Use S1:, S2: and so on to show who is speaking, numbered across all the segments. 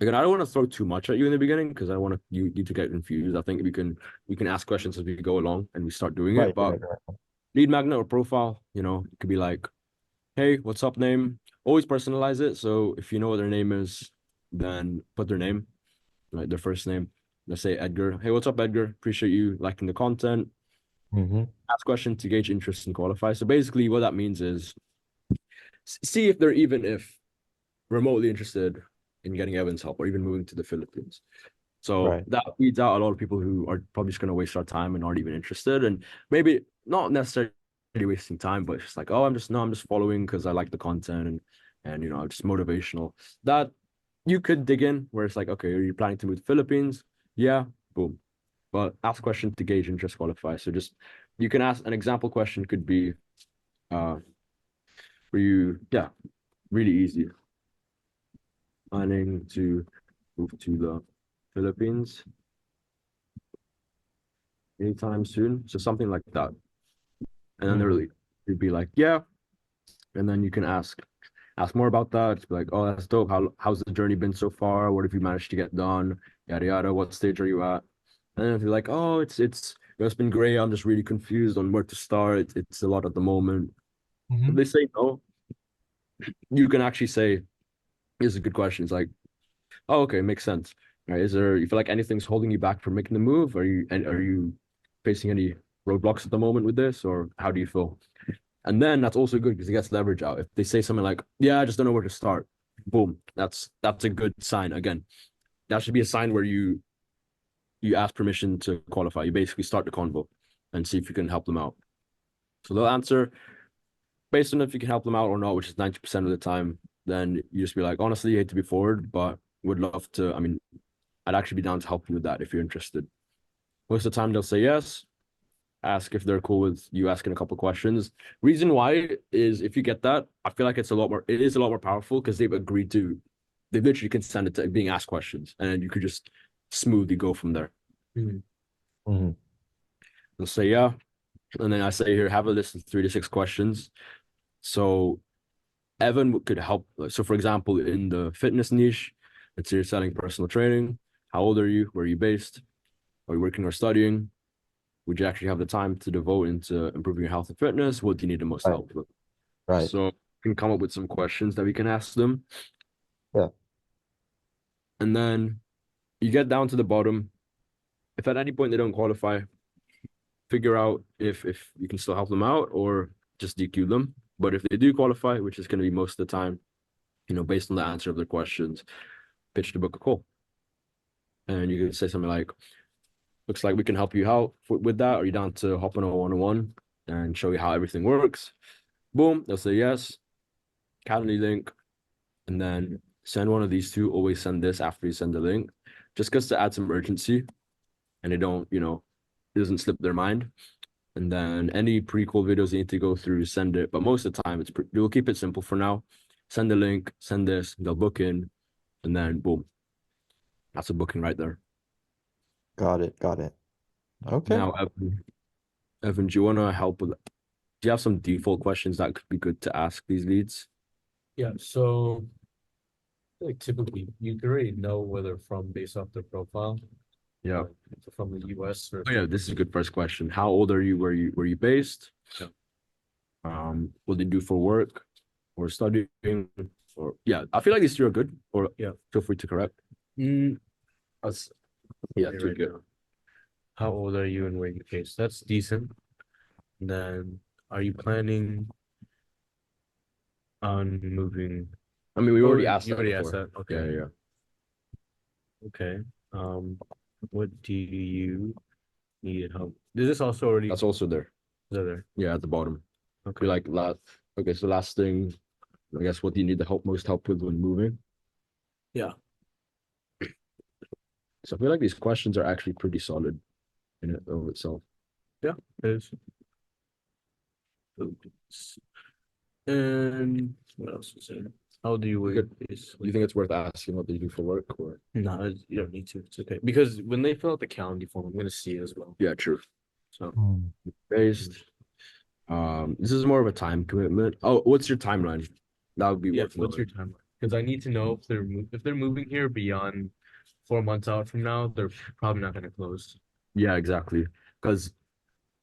S1: again, I don't want to throw too much at you in the beginning because I don't want you to get confused. I think we can ask questions as we go along and we start doing it.
S2: Right,
S1: But
S2: right, right.
S1: lead magnet or profile, it could be like, hey, what's up name? Always personalize it. So if you know what their name is, then put their name, like their first name. Let's say Edgar. Hey, what's up, Edgar? Appreciate you liking the content.
S2: Mm-hmm.
S1: Ask question to gauge interest and qualify. So basically, what that means is see if they're even if remotely interested in getting Evan's help or even moving to the Philippines. So
S2: Right.
S1: that weeds out a lot of people who are probably just going to waste our time and aren't even interested. And maybe not necessarily wasting time, but it's just like, oh, I'm just following because I like the content and just motivational. That you could dig in where it's like, okay, are you planning to move to Philippines? Yeah, boom. But ask question to gauge interest qualify. So just you can ask an example question could be were you yeah, really easy. Planning to move to the Philippines anytime soon. So something like that. And then
S2: Mm-hmm.
S1: you'd be like, yeah. And then you can ask more about that. Just be like, oh, that's dope. How's the journey been so far? What have you managed to get done? Yada yada. What stage are you at? And then if you're like, oh, it's been great. I'm just really confused on where to start. It's a lot at the moment. If
S2: Mm-hmm.
S1: they say no, you can actually say, "This is a good question." It's like, oh, okay, makes sense. Right? You feel like anything's holding you back from making the move? Are you facing any roadblocks at the moment with this, or how do you feel? And then that's also good because it gets leverage out. If they say something like, "Yeah, I just don't know where to start," boom, that's a good sign. Again, that should be a sign where you ask permission to qualify. You basically start the convo and see if you can help them out. So they'll answer based on if you can help them out or not, which is 90% of the time. Then you just be like, honestly, I hate to be forward, but would love to. I mean, I'd actually be down to help you with that if you're interested. Most of the time, they'll say yes. Ask if they're cool with you asking a couple questions. Reason why is if you get that, I feel like it is a lot more powerful because they've literally consented to being asked questions, and then you could just smoothly go from there.
S2: Mm-hmm. Mm-hmm.
S1: They'll say yeah, and then I say here, have a list of 3 to 6 questions. So Evan could help. So, for example, in the fitness niche, let's say you're selling personal training. How old are you? Where are you based? Are you working or studying? Would you actually have the time to devote into improving your health and fitness? What do you need the most
S2: Right.
S1: help with?
S2: Right.
S1: So, we can come up with some questions that we can ask them.
S2: Yeah.
S1: And then you get down to the bottom. If at any point they don't qualify, figure out if you can still help them out or just DQ them. But if they do qualify, which is going to be most of the time, based on the answer of their questions, pitch the book a call. And you can say something like, looks like we can help you out with that. Are you down to hop on a one-on-one and show you how everything works? Boom, they'll say yes. Calendly link, and then send one of these two. Always send this after you send the link, just because to add some urgency, and it doesn't slip their mind. And then any pre-call videos you need to go through, send it. But most of the time, we'll keep it simple for now. Send the link, send this, they'll book in, and then boom, that's a booking right there.
S2: Got it. Got it. Okay.
S1: Now, Evan, do you want to help with? Do you have some default questions that could be good to ask these leads?
S3: Yeah, so like typically you can already know whether from based off their profile,
S1: Yeah.
S3: like if they're from the US or
S1: Oh yeah, this is a good first question. How old are you? Where you based?
S3: yeah.
S1: What do you do for work or studying? Or yeah, I feel like these three are good. Or
S3: Yeah.
S1: feel free to correct.
S3: Mm, Us
S1: Yeah, too
S3: right
S1: good.
S3: now. How old are you and where you based? That's decent. And then are you planning on moving?
S1: I mean, we
S3: Oh,
S1: already asked
S3: you
S1: that
S3: already asked
S1: before.
S3: that.
S1: Yeah,
S3: Okay.
S1: yeah, yeah.
S3: Okay. What do you need help? Is this also already
S1: That's also there.
S3: is that there?
S1: Yeah, at the bottom. Be
S3: Okay.
S1: like last. Okay, so last thing, I guess, what do you need the most help with when moving?
S3: Yeah.
S1: So I feel like these questions are actually pretty solid in it of itself.
S3: Yeah, it is. And what else is there? How do you
S1: Good.
S3: wait?
S1: Do you think it's worth asking what they do for work or?
S3: No, you don't need to. It's okay. Because when they fill out the calendar form, I'm gonna see it as well.
S1: Yeah, true.
S3: So
S2: Mm.
S1: Based. This is more of a time commitment. Oh, what's your timeline? That would be
S3: yeah,
S1: worth
S3: what's your
S1: knowing.
S3: timeline? Because I need to know if they're moving here beyond 4 months out from now, they're probably not gonna close.
S1: Yeah, exactly. Because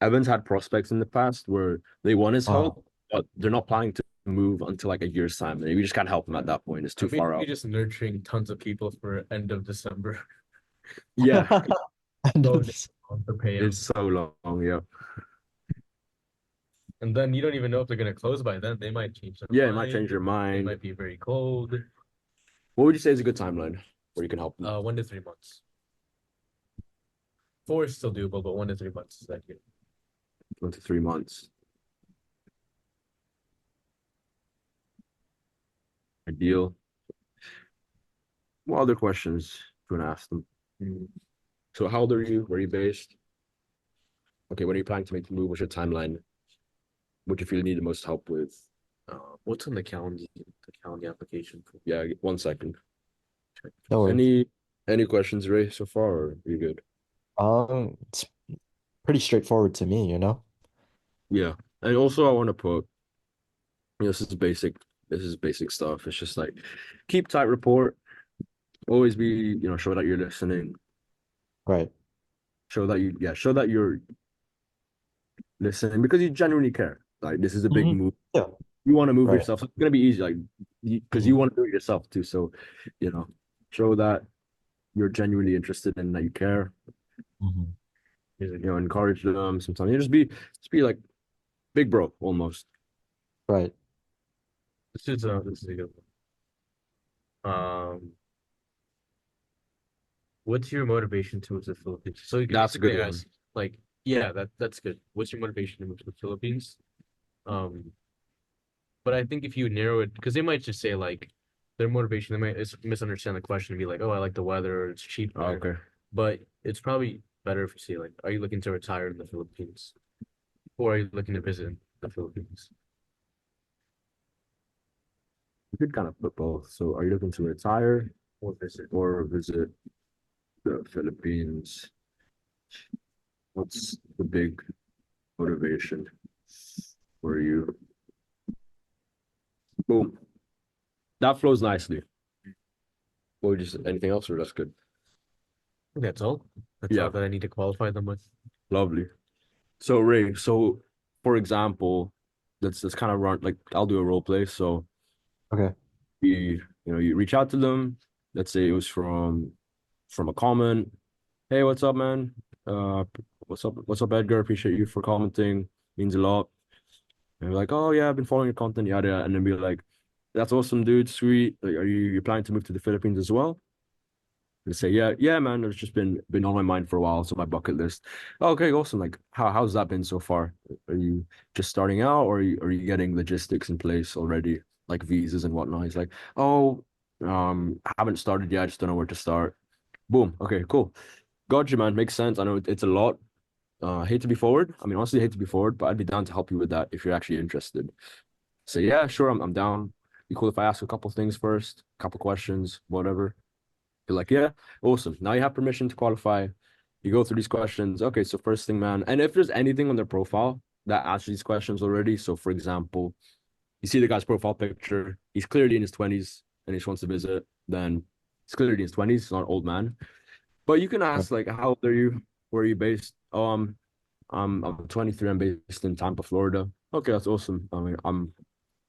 S1: Evans had prospects in the past where they want his
S2: Uh,
S1: help, but they're not planning to move until like a year's time. And we just can't help him at that point. It's too far out.
S3: Just nurturing tons of people for end of December.
S1: Yeah,
S2: and
S3: So
S2: it's-
S3: for payouts.
S1: it's so long. Yeah.
S3: And then you don't even know if they're gonna close by then. They might change their
S1: Yeah, it might change
S3: mind.
S1: your
S3: It
S1: mind.
S3: might be very cold.
S1: What would you say is a good timeline where you can help them?
S3: 1 to 3 months. 4 is still doable, but 1 to 3 months is ideal.
S1: 1 to 3 months. Ideal. What other questions you want to ask them? So how old are you? Where are you based? Okay, when are you planning to make the move? What's your timeline? What do you feel you need the most help with?
S3: What's on the calendar application?
S1: Yeah, 1 second.
S2: no worries.
S1: Any questions, Ray, so far, or are you good?
S2: It's pretty straightforward to me, you know?
S1: Yeah. And also I want to put, this is basic stuff. It's just like keep tight rapport. Always be, show that you're listening.
S2: Right.
S1: Show that you're listening because you genuinely care. Like this is a big
S2: Mhm.
S1: move.
S2: Yeah.
S1: You want to move
S2: Right.
S1: yourself. So it's gonna be easy, like because you want to do it yourself too. So, show that you're genuinely interested and that you care.
S2: Mhm.
S1: Encourage them sometimes. You just be like big bro almost.
S2: Right.
S3: This is a good one. What's your motivation to move to the Philippines? So you can
S1: That's a good
S3: basically
S1: one.
S3: ask, like, yeah, that's good. What's your motivation to move to the Philippines? But I think if you narrow it, because they might just say like their motivation, they might misunderstand the question and be like, oh, I like the weather, or it's cheap
S1: Oh,
S3: there.
S1: okay.
S3: But it's probably better if you say like, are you looking to retire in the Philippines, or are you looking to visit the Philippines?
S1: You could kind of put both. So, are you looking to retire
S3: Or visit?
S1: or visit the Philippines? What's the big motivation for you? Boom. That flows nicely. What would you say? Anything else, or that's good?
S3: I think that's all. That's
S1: Yeah.
S3: all that I need to qualify them with.
S1: Lovely. So Ray, for example, let's kind of run like I'll do a role play. So
S2: Okay.
S1: you reach out to them. Let's say it was from a comment. Hey, what's up, man? Uh, what's up, Edgar? Appreciate you for commenting. Means a lot. And you're like, oh yeah, I've been following your content, yada yada. And then be like, that's awesome, dude. Sweet. Like, are you planning to move to the Philippines as well? And say, yeah, man. It's just been on my mind for a while. It's on my bucket list. Okay, awesome. Like, how's that been so far? Are you just starting out, or are you getting logistics in place already, like visas and whatnot? He's like, oh, I haven't started yet. I just don't know where to start. Boom. Okay, cool. Gotcha, man. Makes sense. I know it's a lot. Hate to be forward. I mean, honestly, hate to be forward, but I'd be down to help you with that if you're actually interested. So yeah, sure, I'm down. Be cool if I ask a couple things first, a couple questions, whatever. You're like, yeah, awesome. Now you have permission to qualify. You go through these questions. Okay, so first thing, man, and if there's anything on their profile that asks these questions already, so for example, you see the guy's profile picture, he's clearly in his 20s and he just wants to visit, then he's clearly in his 20s, he's not an old man. But you can
S2: Right.
S1: ask like, how old are you? Where are you based? Oh, I'm 23. I'm based in Tampa, Florida. Okay, that's awesome. I mean, I'm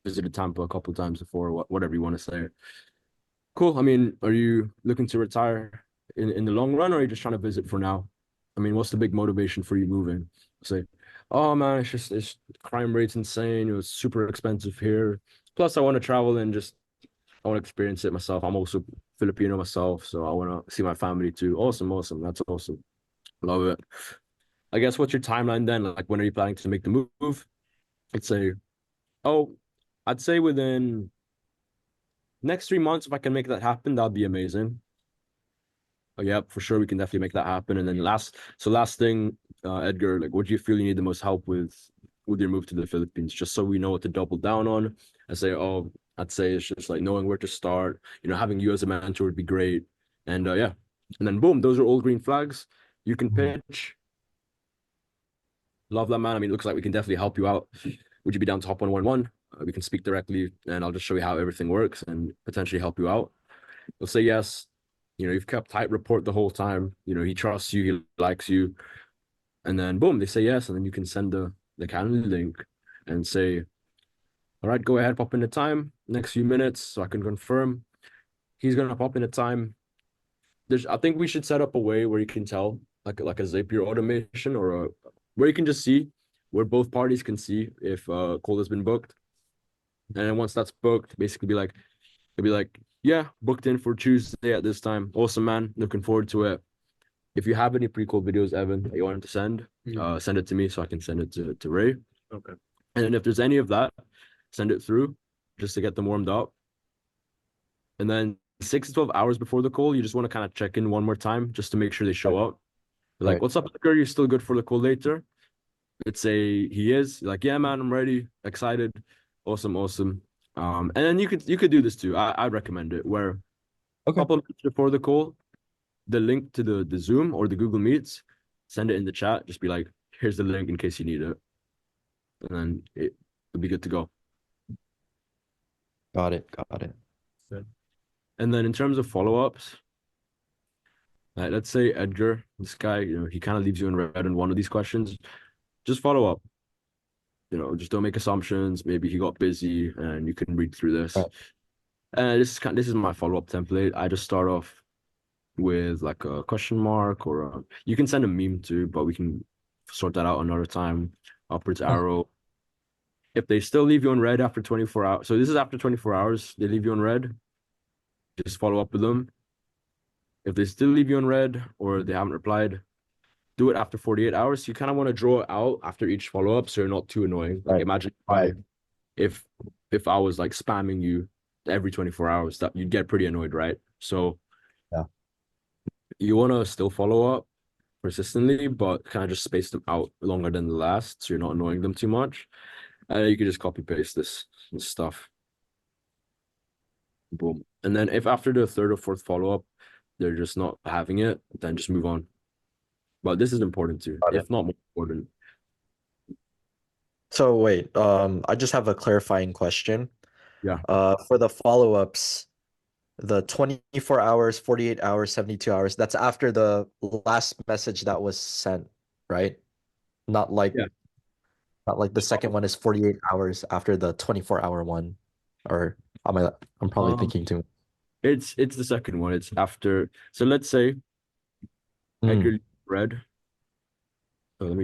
S1: visited Tampa a couple of times before. Whatever you want to say. Cool. I mean, are you looking to retire in the long run, or are you just trying to visit for now? I mean, what's the big motivation for you moving? Say, oh man, it's crime rate's insane. It was super expensive here. Plus, I want to travel and just I want to experience it myself. I'm also Filipino myself, so I want to see my family too. Awesome, awesome. That's awesome. Love it. I guess what's your timeline then? Like, when are you planning to make the move? I'd say, oh, I'd say within next 3 months, if I can make that happen, that'd be amazing. Oh, yeah, for sure, we can definitely make that happen. And then last thing, Edgar, like, what do you feel you need the most help with your move to the Philippines? Just so we know what to double down on. I'd say it's just like knowing where to start. Having you as a mentor would be great. And yeah, and then boom, those are all green flags. You can
S2: Mhm.
S1: pitch. Love that, man. I mean, it looks like we can definitely help you out. Would you be down to hop on 1-1? We can speak directly, and I'll just show you how everything works and potentially help you out. They'll say yes. You've kept tight rapport the whole time. He trusts you, he likes you, and then boom, they say yes, and then you can send the calendar link and say, all right, go ahead, pop in the time next few minutes so I can confirm. He's gonna pop in the time. I think we should set up a way where you can tell, like a Zapier automation or where you can just see where both parties can see if a call has been booked. And then once that's booked, basically it'll be like, yeah, booked in for Tuesday at this time. Awesome, man. Looking forward to it. If you have any pre-call videos, Evan, that you wanted to send it to me so I can send it to Ray.
S3: Okay.
S1: And then if there's any of that, send it through just to get them warmed up. And then 6 to 12 hours before the call, you just want to kind of check in one more time just to make sure they show up. Like,
S2: Right.
S1: what's up, Edgar? You're still good for the call later? It's he is. Like, yeah, man, I'm ready, excited, awesome. And then you could do this too. I'd recommend it where a
S2: Okay.
S1: couple of minutes before the call, the link to the Zoom or the Google Meets, send it in the chat. Just be like, here's the link in case you need it. And then it'll be good to go.
S2: Got it.
S1: And then in terms of follow-ups, let's say Edgar, this guy, he kind of leaves you in red in one of these questions. Just follow up. Just don't make assumptions. Maybe he got busy, and you can read through this.
S2: Right.
S1: And this is my follow-up template. I just start off with like a question mark, or you can send a meme too, but we can sort that out another time. Upwards arrow. If they still leave you on red after 24 hours, so this is after 24 hours, they leave you on red, just follow up with them. If they still leave you on red or they haven't replied, do it after 48 hours. You kind of want to draw it out after each follow-up so you're not too annoying. Like
S2: Right.
S1: imagine
S2: Right.
S1: if I was like spamming you every 24 hours, that you'd get pretty annoyed, right? So
S2: Yeah.
S1: you want to still follow up persistently, but kind of just space them out longer than the last so you're not annoying them too much. You can just copy paste this stuff. Boom. And then if after the third or fourth follow-up, they're just not having it, then just move on. But this is important too,
S2: Got it.
S1: if not more important.
S2: So wait, I just have a clarifying question.
S1: Yeah.
S2: For the follow-ups, the 24 hours, 48 hours, 72 hours, that's after the last message that was sent, right? Not like
S1: Yeah.
S2: not like the second one is 48 hours after the 24-hour one. Or I'm probably thinking too.
S1: It's the second one. It's after. So let's say
S2: Mm,
S1: Edgar red. Oh,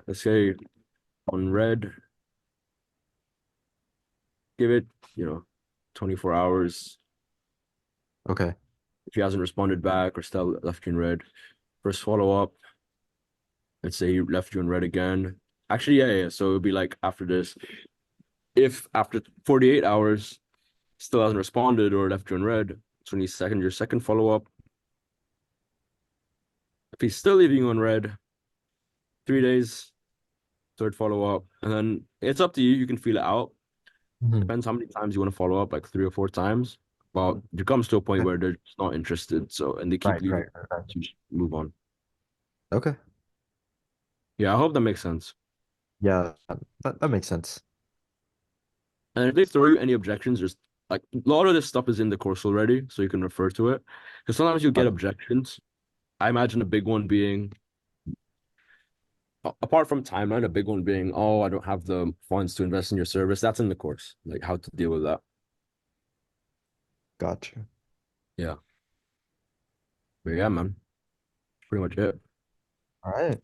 S1: let's say on red, give it, 24 hours.
S2: okay.
S1: If he hasn't responded back or still left you in red, first follow up. Let's say he left you in red again. Actually, yeah. So it would be like after this. If after 48 hours still hasn't responded or left you in red, it's when your second follow up. If he's still leaving you in red, 3 days, third follow up, and then it's up to you. You can feel it out.
S2: Mhm.
S1: Depends how many times you want to follow up, like 3 or 4 times. But it comes to a point
S2: Okay.
S1: where they're just not interested. So and they keep
S2: Right.
S1: leaving, so you just move on.
S2: Okay.
S1: Yeah, I hope that makes sense.
S2: Yeah, that makes sense.
S1: And if they throw you any objections, just like a lot of this stuff is in the course already, so you can refer to it. Because sometimes you get objections. I imagine a big one being, apart from timeline, a big one being, oh, I don't have the funds to invest in your service. That's in the course, like how to deal with that.
S2: Gotcha.
S1: Yeah. But yeah, man. Pretty much it.
S2: All right.